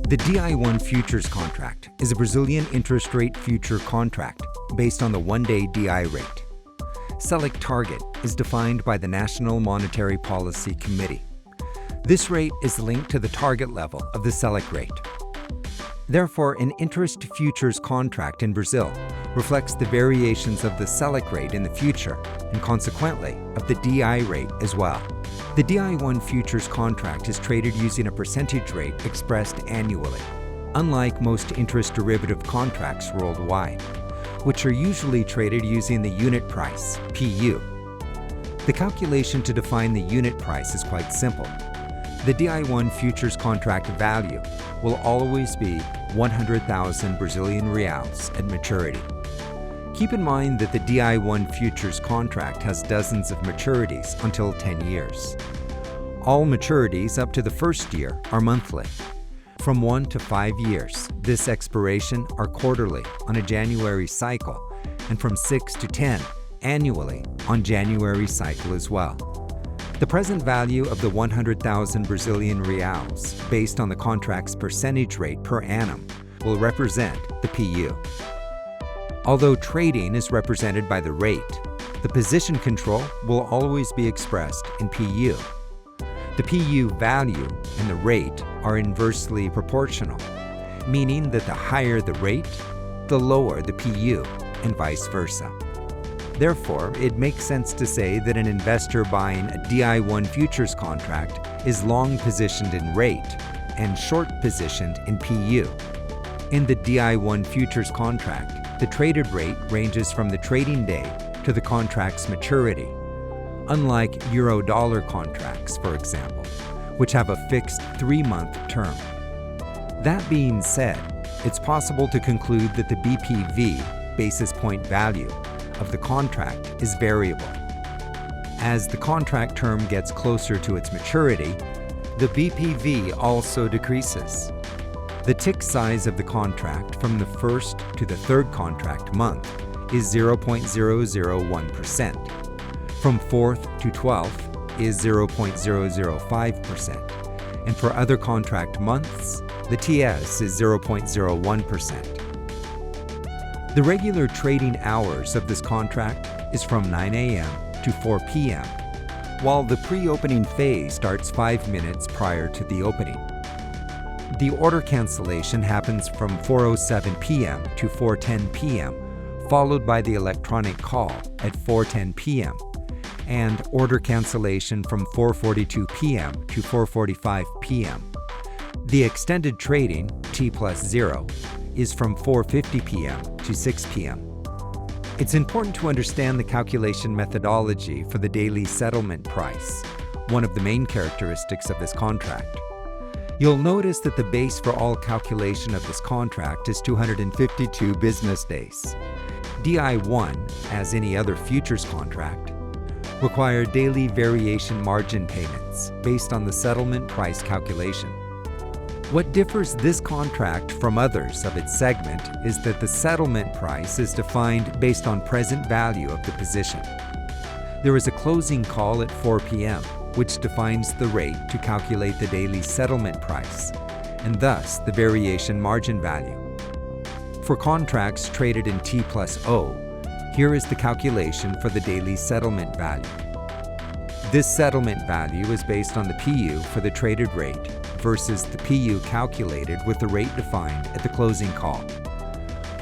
The DI1 futures contract is a Brazilian interest rate future contract based on the one-day DI rate. Selic target is defined by the National Monetary Policy Committee. This rate is linked to the target level of the Selic rate. Therefore, an interest futures contract in Brazil reflects the variations of the Selic rate in the future and consequently of the DI rate as well. The DI1 futures contract is traded using a percentage rate expressed annually, unlike most interest derivative contracts worldwide, which are usually traded using the unit price, PU. The calculation to define the unit price is quite simple. The DI1 futures contract value will always be 100,000 Brazilian reals at maturity. Keep in mind that the DI1 futures contract has dozens of maturities until 10 years. All maturities up to the first year are monthly. From 1 to 5 years, this expiration are quarterly on a January cycle, and from 6 to 10, annually on January cycle as well. The present value of the 100,000 Brazilian reals, based on the contract's percentage rate per annum, will represent the PU. Although trading is represented by the rate, the position control will always be expressed in PU. The PU value and the rate are inversely proportional, meaning that the higher the rate, the lower the PU, and vice versa. Therefore, it makes sense to say that an investor buying a DI1 futures contract is long positioned in rate and short positioned in PU. In the DI1 futures contract, the traded rate ranges from the trading day to the contract's maturity, unlike euro-dollar contracts, for example, which have a fixed 3-month term. That being said, it's possible to conclude that the BPV, basis point value, of the contract is variable. As the contract term gets closer to its maturity, the BPV also decreases. The tick size of the contract from the first to the third contract month is 0.001%. From 4th to 12th is 0.005%. And for other contract months, the TS is 0.01%. The regular trading hours of this contract is from 9 a.m. to 4 p.m., while the pre-opening phase starts 5 minutes prior to the opening. The order cancellation happens from 4:07 p.m. to 4:10 p.m., followed by the electronic call at 4:10 p.m., and order cancellation from 4:42 p.m. to 4:45 p.m. The extended trading, T+0, is from 4:50 p.m. to 6 p.m. It's important to understand the calculation methodology for the daily settlement price, one of the main characteristics of this contract. You'll notice that the base for all calculation of this contract is 252 business days. DI1, as any other futures contract, require daily variation margin payments based on the settlement price calculation. What differs this contract from others of its segment is that the settlement price is defined based on present value of the position. There is a closing call at 4 p.m., which defines the rate to calculate the daily settlement price, and thus the variation margin value. For contracts traded in T+0, here is the calculation for the daily settlement value. This settlement value is based on the PU for the traded rate versus the PU calculated with the rate defined at the closing call.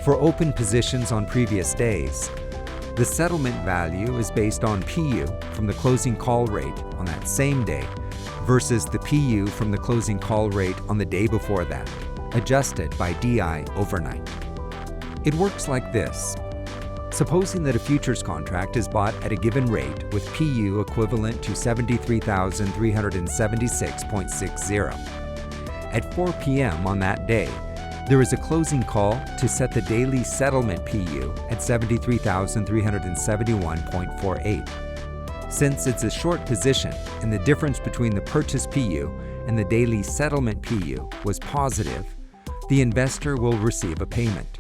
For open positions on previous days, the settlement value is based on PU from the closing call rate on that same day versus the PU from the closing call rate on the day before that, adjusted by DI overnight. It works like this. Supposing that a futures contract is bought at a given rate with PU equivalent to 73,376.60. At 4 p.m. on that day, there is a closing call to set the daily settlement PU at 73,371.48. Since it's a short position and the difference between the purchase PU and the daily settlement PU was positive, the investor will receive a payment.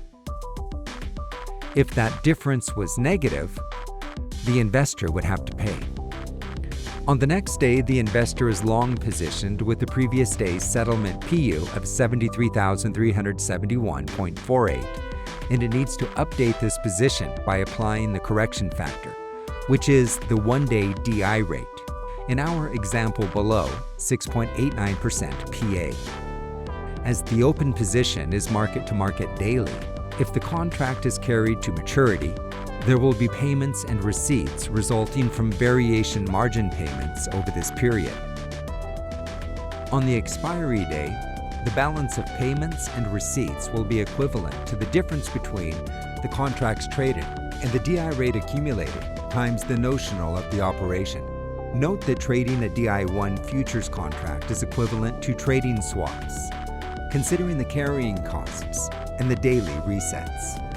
If that difference was negative, the investor would have to pay. On the next day, the investor is long positioned with the previous day's settlement PU of 73,371.48, and it needs to update this position by applying the correction factor, which is the one-day DI rate. In our example below, 6.89% PA. As the open position is market-to-market daily, if the contract is carried to maturity, there will be payments and receipts resulting from variation margin payments over this period. On the expiry day, the balance of payments and receipts will be equivalent to the difference between the contracts traded and the DI rate accumulated times the notional of the operation. Note that trading a DI1 futures contract is equivalent to trading swaps, considering the carrying costs and the daily resets.